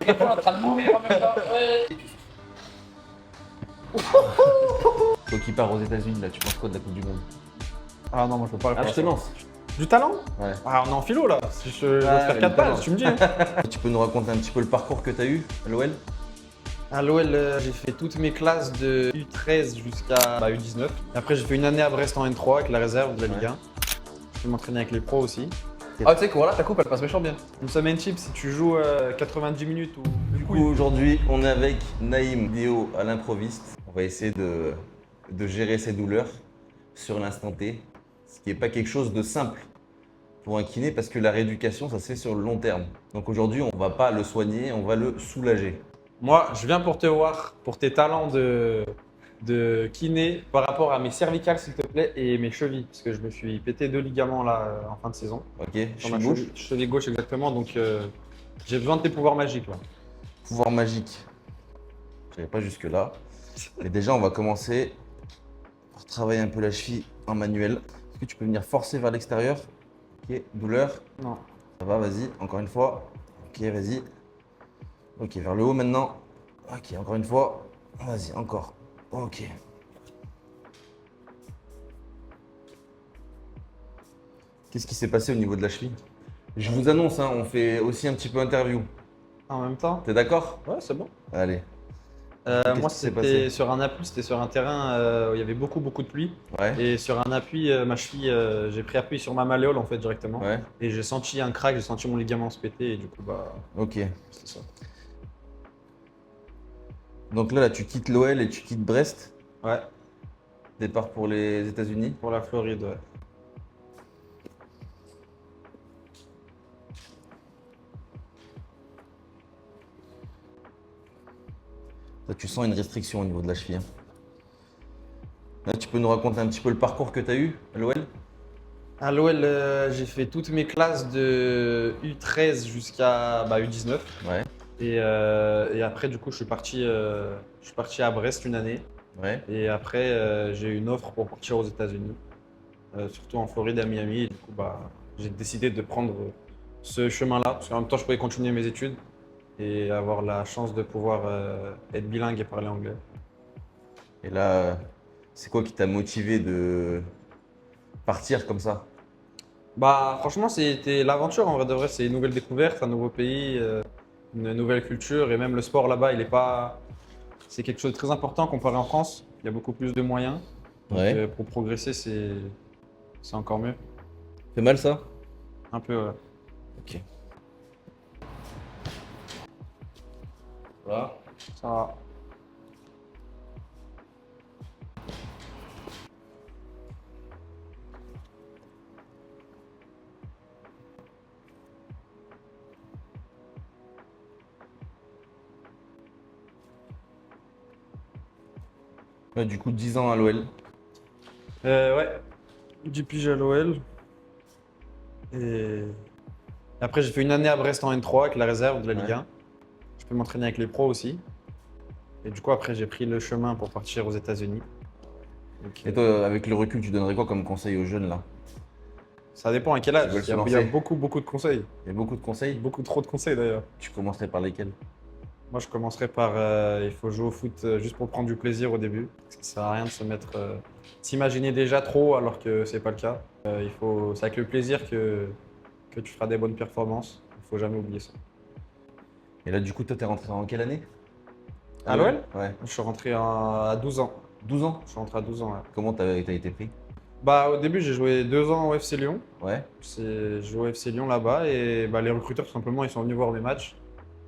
téléphone en train de mourir en même temps. Ouais. Toi qui pars aux États-Unis, là, tu penses quoi de la Coupe du Monde? Ah non, moi je peux pas Ah, je te lance. Du talent? Ouais. Ah, on est en philo là. Si je dois te Ah, faire mais 4 du talent. pages, tu me dis. Hein. Tu peux nous raconter un petit peu le parcours que tu as eu à l'OL? À l'OL, j'ai fait toutes mes classes de U13 jusqu'à U19. Après, j'ai fait une année à Brest en N3 avec la réserve de la Ligue 1. Je vais m'entraîner avec les pros aussi. Ah, tu sais quoi, là, ta coupe, elle passe méchant bien. Une semaine chip, si tu joues 90 minutes ou Du coup, aujourd'hui, on est avec Naïm Dio à l'improviste. On va essayer de gérer ses douleurs sur l'instant T, ce qui n'est pas quelque chose de simple pour un kiné parce que la rééducation, ça se fait sur le long terme. Donc aujourd'hui, on ne va pas le soigner, on va le soulager. Moi, je viens pour te voir, pour tes talents de kiné par rapport à mes cervicales, s'il te plaît, et mes chevilles. Parce que je me suis pété 2 ligaments là en fin de saison. Ok, je Sur ma suis gauche. cheville gauche, exactement. Donc, j'ai besoin de tes pouvoirs magiques là. Pouvoir magique. Je n'irai pas jusque-là. Mais déjà, on va commencer par travailler un peu la cheville en manuel. Est-ce que tu peux venir forcer vers l'extérieur? Ok, douleur. Non. Ça va, vas-y, encore une fois. Ok, vas-y. Ok, vers le haut maintenant. Ok, encore une fois. Vas-y, encore. Ok. Qu'est-ce qui s'est passé au niveau de la cheville? Je vous annonce, hein, on fait aussi un petit peu interview. En même temps? T'es d'accord? Ouais, c'est bon. Allez. Qu'est-ce Moi, qui s'est c'était passé? sur un appui, c'était sur un terrain où il y avait beaucoup de pluie. Ouais. Et sur un appui, ma cheville, j'ai pris appui sur ma malléole en fait directement. Ouais. Et j'ai senti un crack, j'ai senti mon ligament se péter et du coup, Ok. c'est ça. Donc là, tu quittes l'OL et tu quittes Brest. Ouais, Départ pour les États-Unis. pour la Floride, ouais. Là, tu sens une restriction au niveau de la cheville. Hein. Là, tu peux nous raconter un petit peu le parcours que tu as eu à l'OL? À l'OL, j'ai fait toutes mes classes de U13 jusqu'à U19. Ouais. Et après, du coup, je suis parti à Brest une année. Ouais. Et après, j'ai eu une offre pour partir aux États-Unis, surtout en Floride, à Miami. Et du coup, j'ai décidé de prendre ce chemin-là, parce qu'en même temps, je pouvais continuer mes études et avoir la chance de pouvoir être bilingue et parler anglais. Et là, c'est quoi qui t'a motivé de partir comme ça? Franchement, c'était l'aventure en vrai de vrai. C'est une nouvelle découverte, un nouveau pays, une nouvelle culture. Et même le sport là-bas, il est pas. C'est quelque chose de très important comparé en France. Il y a beaucoup plus de moyens. Donc, Ouais. pour progresser, c'est encore mieux. Fait mal ça? Un peu, ouais. Ok. Voilà. Ça va. Ouais, du coup, 10 ans à l'OL. Ouais, du pige à l'OL. Et après, j'ai fait une année à Brest en N3 avec la réserve de la Ligue Ouais. 1. Je peux m'entraîner avec les pros aussi. Et du coup, après, j'ai pris le chemin pour partir aux États-Unis. Donc, Et toi, avec le recul, tu donnerais quoi comme conseil aux jeunes là? ça dépend à quel âge. Ils veulent se Il y a lancer. beaucoup, beaucoup de conseils. Il y a beaucoup de conseils. Beaucoup trop de conseils d'ailleurs. Tu commencerais par lesquels? Moi, je commencerai par il faut jouer au foot juste pour prendre du plaisir au début. Parce que ça sert à rien de se mettre, s'imaginer déjà trop alors que c'est pas le cas. C'est avec le plaisir que tu feras des bonnes performances. Il faut jamais oublier ça. Et là, du coup, toi, t'es rentré en quelle année? À l'OL? Ouais. Je suis rentré à 12 ans. 12 ans? Je suis rentré à 12 ans. Ouais. Comment t'as été pris? Au début, j'ai joué 2 ans au FC Lyon. Ouais. J'ai joué au FC Lyon là-bas et les recruteurs, tout simplement, ils sont venus voir mes matchs.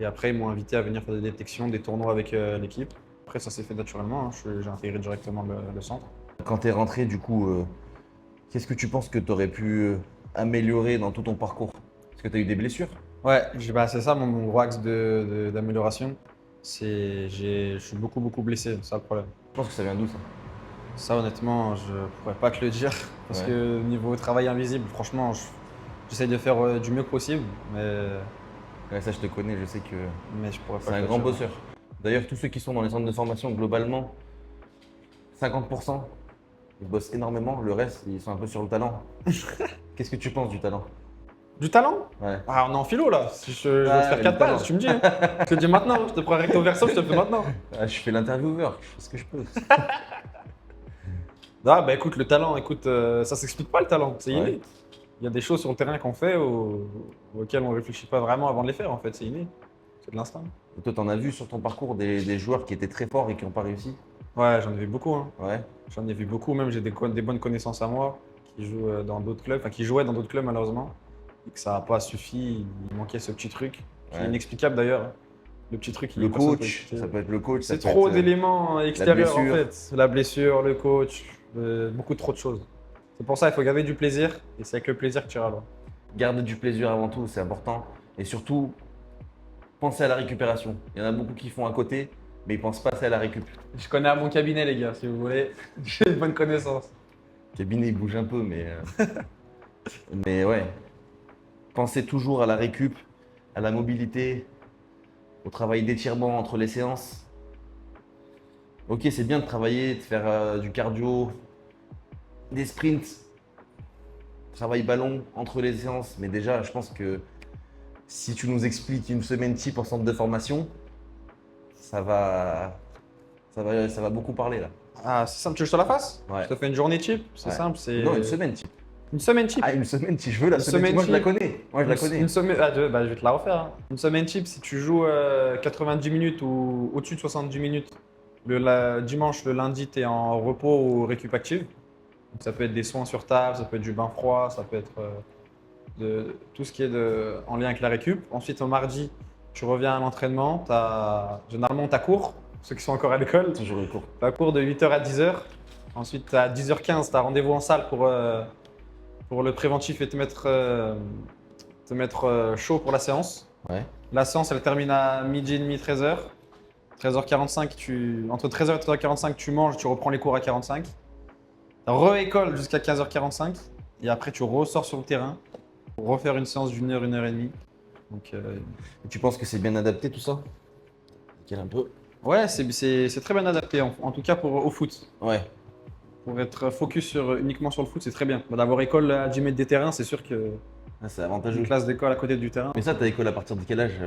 Et après, ils m'ont invité à venir faire des détections, des tournois avec l'équipe. Après, ça s'est fait naturellement. Hein. J'ai intégré directement le centre. Quand t'es rentré, du coup, qu'est-ce que tu penses que t'aurais pu améliorer dans tout ton parcours? Parce que t'as eu des blessures? Ouais, c'est ça mon gros axe d'amélioration. Je suis beaucoup, beaucoup blessé. C'est ça le problème. Je pense que ça vient d'où ça? Ça, honnêtement, je pourrais pas te le dire. Parce Ouais. que niveau travail invisible, franchement, j'essaie de faire du mieux possible. Ouais, ça, je te connais, je sais que Mais je pourrais pas c'est te un le grand dire. bosseur. D'ailleurs, tous ceux qui sont dans les centres de formation, globalement, 50%, ils bossent énormément. Le reste, ils sont un peu sur le talent. Qu'est-ce que tu penses du talent? Du talent? Ouais. Ah, on est en philo là. Si je veux te Ah, faire mais 4 du pages, talent. tu me dis. Hein. Je te dis maintenant. Je te prends recto verso, je te le fais maintenant. Ah, je fais l'intervieweur, je fais ce que je peux. Ah, bah écoute, le talent, écoute, ça s'explique pas le talent, c'est Ouais. inné. Il y a des choses sur le terrain qu'on fait auxquelles on réfléchit pas vraiment avant de les faire en fait, c'est inné. C'est de l'instinct. Et toi, t'en as vu sur ton parcours des joueurs qui étaient très forts et qui n'ont pas réussi? Ouais, j'en ai vu beaucoup. Hein. Ouais. J'en ai vu beaucoup, même j'ai des bonnes connaissances à moi qui jouent dans d'autres clubs, enfin qui jouaient dans d'autres clubs malheureusement, et que ça n'a pas suffi, il manquait ce petit truc, qui est Ouais. inexplicable d'ailleurs. Le petit truc, Le personne peut coach, expliquer. ça peut être le coach. C'est ça peut trop être, d'éléments extérieurs en blessure. fait. La blessure, le coach, beaucoup trop de choses. C'est pour ça qu'il faut garder du plaisir et c'est avec le plaisir que tu iras loin. Garde du plaisir avant tout, c'est important. Et surtout, pensez à la récupération. Il y en a beaucoup qui font à côté, mais ils pensent pas assez à la récup. Je connais un bon cabinet les gars, si vous voulez. J'ai une bonne connaissance. Le cabinet il bouge un peu, mais, mais ouais. Pensez toujours à la récup, à la mobilité, au travail d'étirement entre les séances. Ok, c'est bien de travailler, de faire du cardio, des sprints, travail ballon entre les séances. Mais déjà, je pense que si tu nous expliques une semaine type en centre de formation, ça va beaucoup parler là. Ah, c'est simple, tu veux que je te la fasse? Ouais. Je te fais une journée type, c'est Ouais. simple, c'est. Non, une semaine type. Une semaine type. Ah, une semaine type, je veux la Une semaine type. semaine Moi, je la type. connais. Moi, je la connais. Une semaine. Ah, je vais te la refaire. Hein. Une semaine type, si tu joues 90 minutes ou au-dessus de 70 minutes, dimanche, le lundi, tu es en repos ou récup active. Donc, ça peut être des soins sur table, ça peut être du bain froid, ça peut être tout ce qui est en lien avec la récup. Ensuite, au mardi, tu reviens à l'entraînement. Généralement, tu as cours, ceux qui sont encore à l'école. Toujours le cours. Tu as cours de 8h à 10h. Ensuite, à 10h15, tu as rendez-vous en salle pour le préventif et te mettre chaud pour la séance. Ouais. La séance, elle termine à midi et demi, 13h. 13h45, entre 13h et 13h45, tu manges, tu reprends les cours à 45. Re-école jusqu'à 15h45. Et après, tu ressors sur le terrain pour refaire une séance d'une heure, une heure et demie. Donc, Et tu penses que c'est bien adapté tout ça? Quel un peu. ouais, c'est très bien adapté, en tout cas au foot. Ouais. Pour être focus uniquement sur le foot, c'est très bien. D'avoir école à 10 mètres des terrains, c'est sûr que Ah, c'est avantageux. une classe d'école à côté du terrain. Mais ça, t'as école à partir de quel âge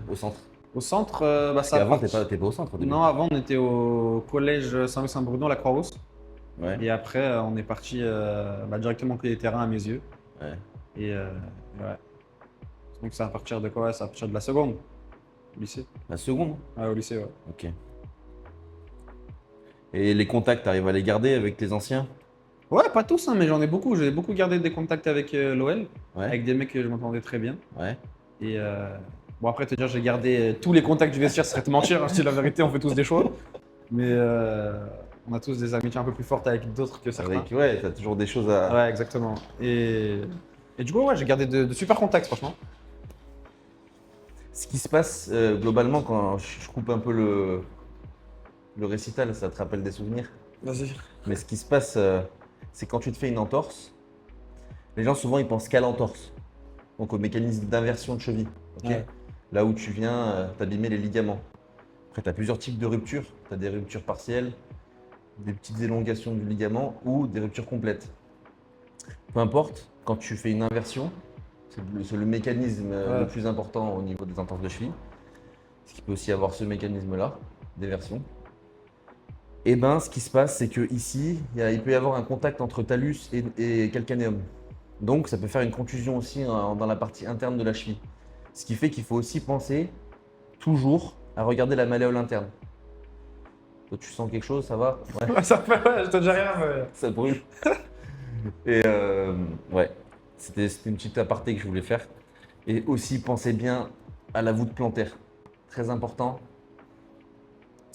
au centre? Au centre, Parce ça qu'avant, va. t'es pas au centre au début. Non, avant, on était au collège Saint-Louis-Saint-Bruno, la Croix-Rousse. Ouais. Et après, on est parti directement que les terrains à mes yeux. Ouais. Et ouais. Donc, c'est à partir de quoi? C'est à partir de la seconde, au lycée. La seconde? Ouais, au lycée, ouais. Ok. Et les contacts, t'arrives à les garder avec tes anciens? Ouais, pas tous, hein, mais j'en ai beaucoup. J'ai beaucoup gardé des contacts avec l'OL, Ouais. avec des mecs que je m'entendais très bien. Ouais. Et bon, après, te dire, j'ai gardé tous les contacts du vestiaire, ce serait te mentir. Hein, je dis la vérité, on fait tous des choix. Mais on a tous des amitiés un peu plus fortes avec d'autres que certains. Avec, ouais, t'as toujours des choses à. Ouais, exactement. Et du coup, ouais, j'ai gardé de super contacts, franchement. Ce qui se passe globalement quand je coupe un peu le récital, ça te rappelle des souvenirs. Vas-y. Mais ce qui se passe, c'est quand tu te fais une entorse, les gens souvent ils pensent qu'à l'entorse, donc au mécanisme d'inversion de cheville. Ok. Ouais. Là où tu viens t'abîmer les ligaments. Après, tu as plusieurs types de ruptures. Tu as des ruptures partielles, des petites élongations du ligament ou des ruptures complètes. Peu importe, quand tu fais une inversion, c'est le mécanisme le plus important au niveau des entorses de cheville. Ce qui peut aussi avoir ce mécanisme-là, d'inversion. Et ben, ce qui se passe, c'est que ici, il peut y avoir un contact entre talus et calcanéum. Donc, ça peut faire une contusion aussi dans la partie interne de la cheville. Ce qui fait qu'il faut aussi penser toujours à regarder la malléole interne. Toi, tu sens quelque chose, ça va? Ouais, Ça fait, ouais, je te dis rien, mais. ça brûle. Et ouais, c'était une petite aparté que je voulais faire. Et aussi, pensez bien à la voûte plantaire. Très important.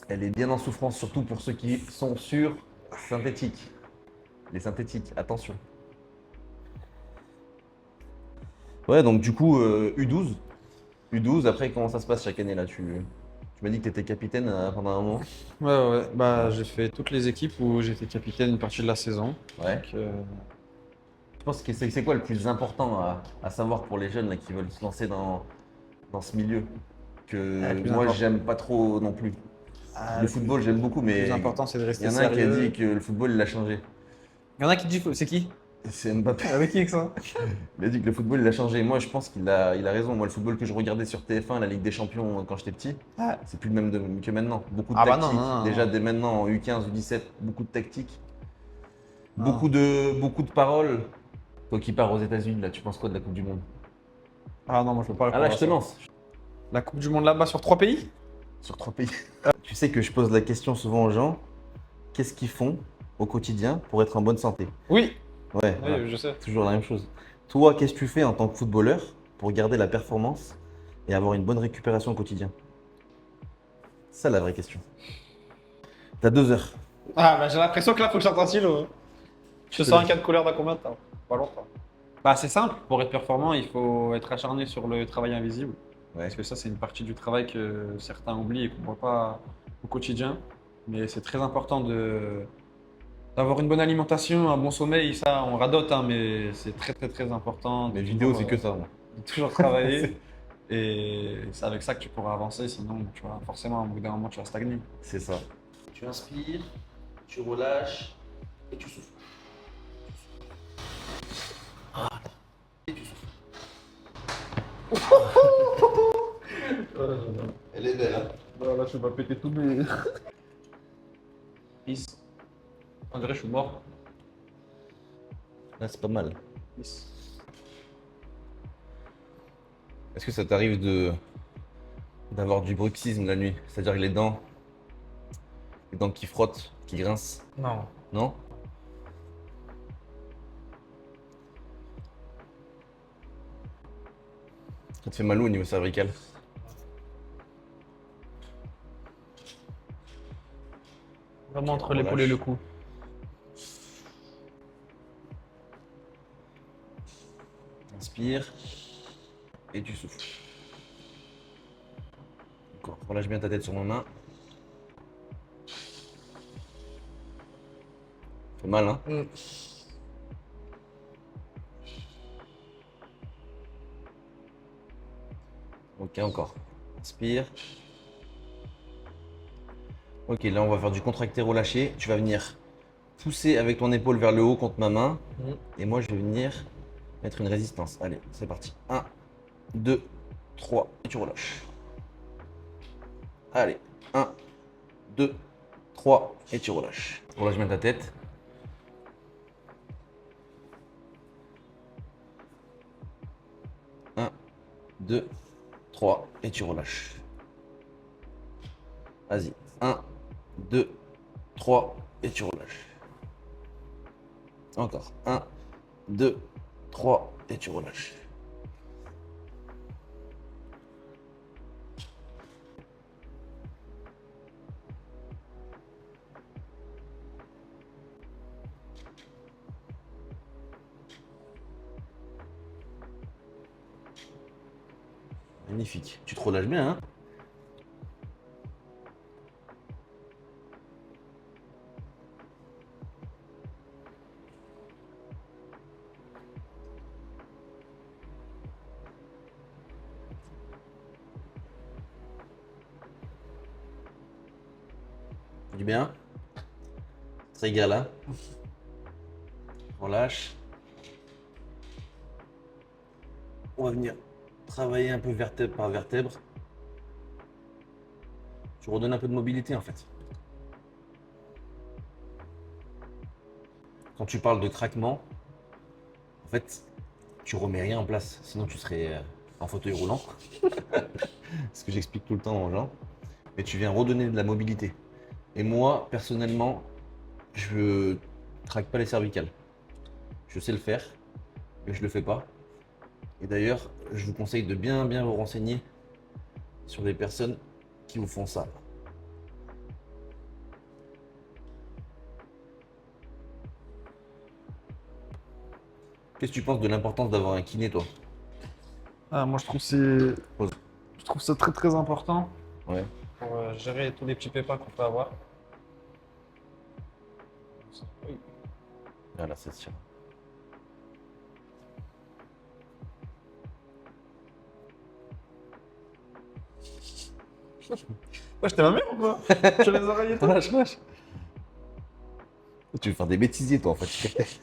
Elle est bien en souffrance, surtout pour ceux qui sont sur synthétiques. Les synthétiques, attention. Ouais, donc du coup, U12. U12, après, comment ça se passe chaque année là? Tu m'as dit que tu étais capitaine pendant un moment. Ouais. Bah, j'ai fait toutes les équipes où j'étais capitaine une partie de la saison. Ouais. Donc, Je pense que c'est quoi le plus important à savoir pour les jeunes là, qui veulent se lancer dans ce milieu? Que le plus moi, important. j'aime pas trop non plus. Le football, j'aime beaucoup, le mais plus important, c'est de il rester y en a un qui a sérieux. dit que le football, il a changé. Il y en a qui disent, c'est qui? C'est Mbappé. Avec X, hein. Il a dit que le football, il a changé. Moi, je pense qu'il a raison. Moi, le football que je regardais sur TF1, la Ligue des Champions, quand j'étais petit, Ah. c'est plus le même que maintenant. Beaucoup de Ah bah non, tactique. non, non, Déjà, non. dès maintenant, en U15, U17, beaucoup de tactique. Non. Beaucoup de paroles. Toi qui pars aux États-Unis, là, tu penses quoi de la Coupe du Monde? Ah non, moi je veux pas Ah répondre là, à je te ça. lance. La Coupe du Monde là-bas sur 3 pays? Sur 3 pays. Tu sais que je pose la question souvent aux gens, qu'est-ce qu'ils font au quotidien pour être en bonne santé? Oui. Ouais, Oui, voilà. je sais. Toujours la même chose. Toi, qu'est-ce que tu fais en tant que footballeur pour garder la performance et avoir une bonne récupération au quotidien? C'est ça la vraie question. T'as 2 heures. Ah bah j'ai l'impression que là faut que je sorte un stylo. Tu sors un cas de couleur dans combien de temps? Pas longtemps. Bah c'est simple, pour être performant, il faut être acharné sur le travail invisible. Ouais. Parce que ça, c'est une partie du travail que certains oublient et qu'on ne voit pas au quotidien. Mais c'est très important d'avoir une bonne alimentation, un bon sommeil. Ça, on radote, hein, mais c'est très, très, très important. Mes vidéos, c'est que ça. Moi. De toujours travailler. Et c'est avec ça que tu pourras avancer. Sinon, tu vois, forcément, au bout d'un moment, tu vas stagner. C'est ça. Tu inspires, tu relâches et tu souffles. Et tu souffles. Elle est belle, hein? Là, je vais péter tout mes. Peace. On dirait que je suis mort. Là, c'est pas mal. Peace. Est-ce que ça t'arrive d'avoir du bruxisme la nuit? C'est-à-dire que les dents qui frottent, qui grincent? Non. Non? Ça te fait mal au niveau cervical? Vraiment entre Relâche. l'épaule et le cou. Inspire et tu souffles. Encore. Relâche bien ta tête sur ma main. Ça fait mal, hein? Ok, encore. Inspire. Ok, là on va faire du contracté relâché. Tu vas venir pousser avec ton épaule vers le haut contre ma main. Et moi je vais venir mettre une résistance. Allez, c'est parti. 1, 2, 3. Et tu relâches. Allez, 1, 2, 3. Et tu relâches. Relâche bien ta tête. Un, 2, 3. Et tu relâches. Vas-y. 1, 2, 3. Et tu relâches. Encore. 1, 2, 3. Et tu relâches. Magnifique. Tu te relâches bien, hein? Du bien. Ça régale, hein? Relâche. On va venir travailler un peu vertèbre par vertèbre. Tu redonnes un peu de mobilité en fait. Quand tu parles de craquement, en fait, tu remets rien en place. Sinon, tu serais en fauteuil roulant. Ce que j'explique tout le temps aux gens. Mais tu viens redonner de la mobilité. Et moi, personnellement, je traque pas les cervicales. Je sais le faire, mais je le fais pas. Et d'ailleurs, je vous conseille de bien vous renseigner sur les personnes qui vous font ça. Qu'est-ce que tu penses de l'importance d'avoir un kiné, toi? Ah, moi je trouve ça très très important Ouais. pour gérer tous les petits pépins qu'on peut avoir. Oui. Voilà, c'est sûr. Ouais, j'étais ma mère ou quoi? Tu les oreilles et tout? Lâche. Tu veux faire des bêtisiers, toi, en fait.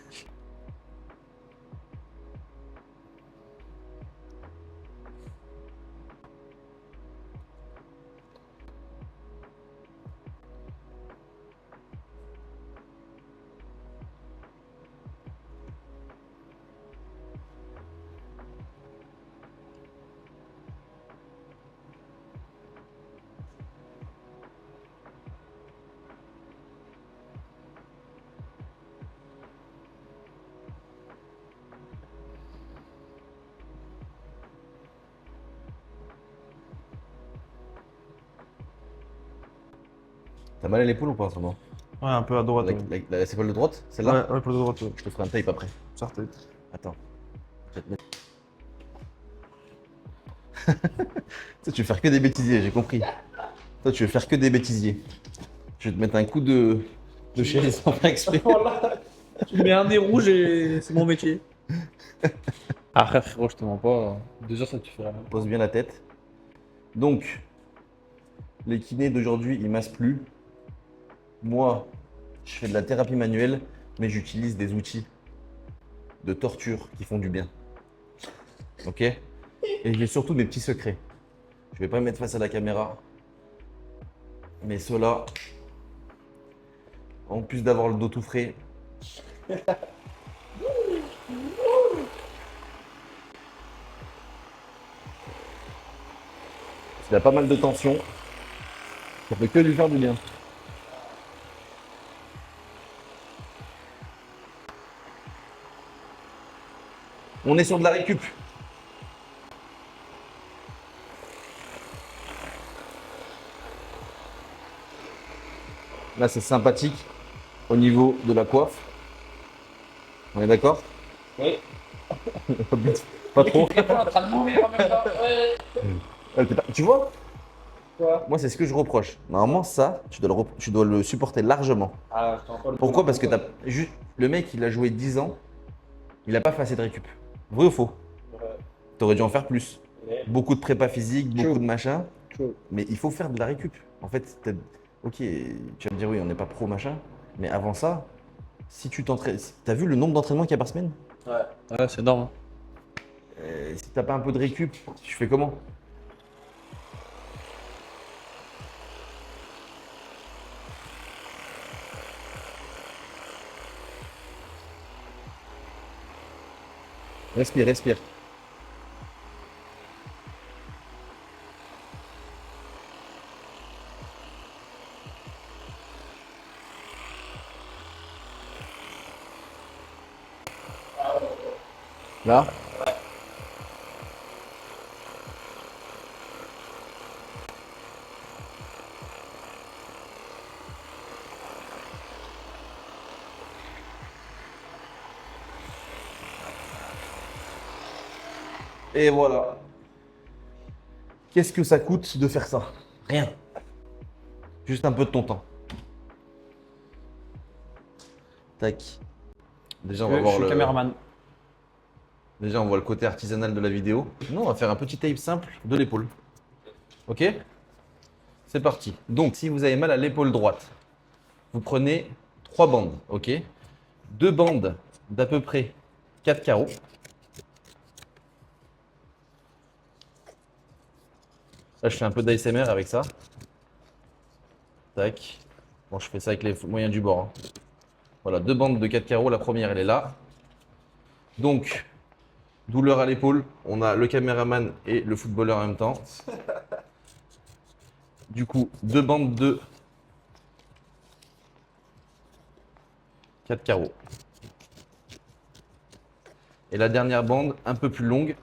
T'as mal à l'épaule ou pas en ce moment? Ouais, un peu à droite. C'est pas de droite? Celle-là? Ouais, pour le droite. Je te ferai un tape après. Sortez. Attends. Je vais te mettre- Toi, tu veux faire que des bêtisiers, j'ai compris. Toi, tu veux faire que des bêtisiers. Je vais te mettre un coup de chéri sans faire exprès. Voilà. Tu mets un nez rouge et c'est mon métier. Après, frérot, je te mens pas. 2 heures, ça te fait la même. Pose bien la tête. Donc, les kinés d'aujourd'hui, ils massent plus. Moi, je fais de la thérapie manuelle, mais j'utilise des outils de torture qui font du bien. Ok? Et j'ai surtout des petits secrets. Je vais pas me mettre face à la caméra. Mais ceux-là, en plus d'avoir le dos tout frais, il a pas mal de tension. Ça fait que lui faire du bien. On est sur de la récup. Là, c'est sympathique au niveau de la coiffe. On est d'accord? Oui. Pas trop. T'es pas en train de mourir en même temps. Ouais. Tu vois? Quoi? Moi, c'est ce que je reproche. Normalement, ça, tu dois le supporter largement. Ah, je t'en parle. Pourquoi? Parce que le mec, il a joué 10 ans, il a pas fait assez de récup. Vrai ou faux? T'aurais dû en faire plus. Beaucoup de prépa physique, beaucoup de machin. Mais il faut faire de la récup. En fait, ok, tu vas me dire oui, on n'est pas pro machin. Mais avant ça, si tu t'entraînes. T'as vu le nombre d'entraînements qu'il y a par semaine? Ouais, c'est énorme. Si t'as pas un peu de récup, tu fais comment? Respire, respire. Là? Et voilà. Qu'est-ce que ça coûte de faire ça? Rien. Juste un peu de ton temps. Tac. Déjà, on va Je voir suis le... caméraman. Déjà, on voit le côté artisanal de la vidéo. Nous, on va faire un petit tape simple de l'épaule. Ok? C'est parti. Donc, si vous avez mal à l'épaule droite, vous prenez 3 bandes, ok? 2 bandes d'à peu près 4 carreaux. Là, je fais un peu d'ASMR avec ça. Tac. Bon, je fais ça avec les moyens du bord, hein. Voilà, 2 bandes de 4 carreaux. La première, elle est là. Donc, douleur à l'épaule. On a le caméraman et le footballeur en même temps. Du coup, 2 bandes de 4 carreaux. Et la dernière bande, un peu plus longue.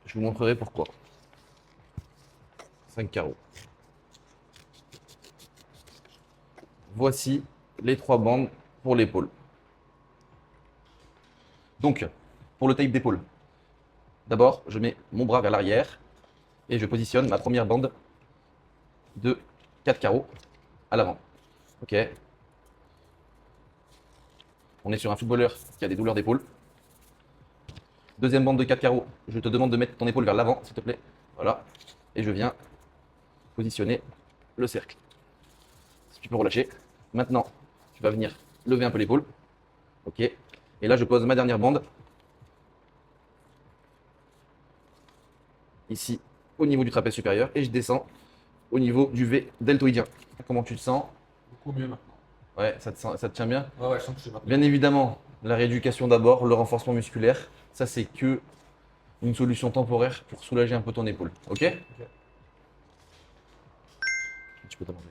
Je vous montrerai pourquoi. 5 carreaux. Voici les 3 bandes pour l'épaule. Donc, pour le tape d'épaule, d'abord, je mets mon bras vers l'arrière et je positionne ma première bande de 4 carreaux à l'avant. Ok. On est sur un footballeur qui a des douleurs d'épaule. Deuxième bande de 4 carreaux, je te demande de mettre ton épaule vers l'avant, s'il te plaît. Voilà. Et je viens positionner le cercle. Si tu peux relâcher. Maintenant, tu vas venir lever un peu l'épaule. Ok. Et là, je pose ma dernière bande. Ici, au niveau du trapèze supérieur. Et je descends au niveau du V deltoïdien. Comment tu te sens? Beaucoup mieux maintenant. Ouais, ça te tient bien? Ouais, je sens que je suis maintenant. Bien évidemment, la rééducation d'abord, le renforcement musculaire. Ça, c'est que une solution temporaire pour soulager un peu ton épaule. Ok? Tu peux t'avancer.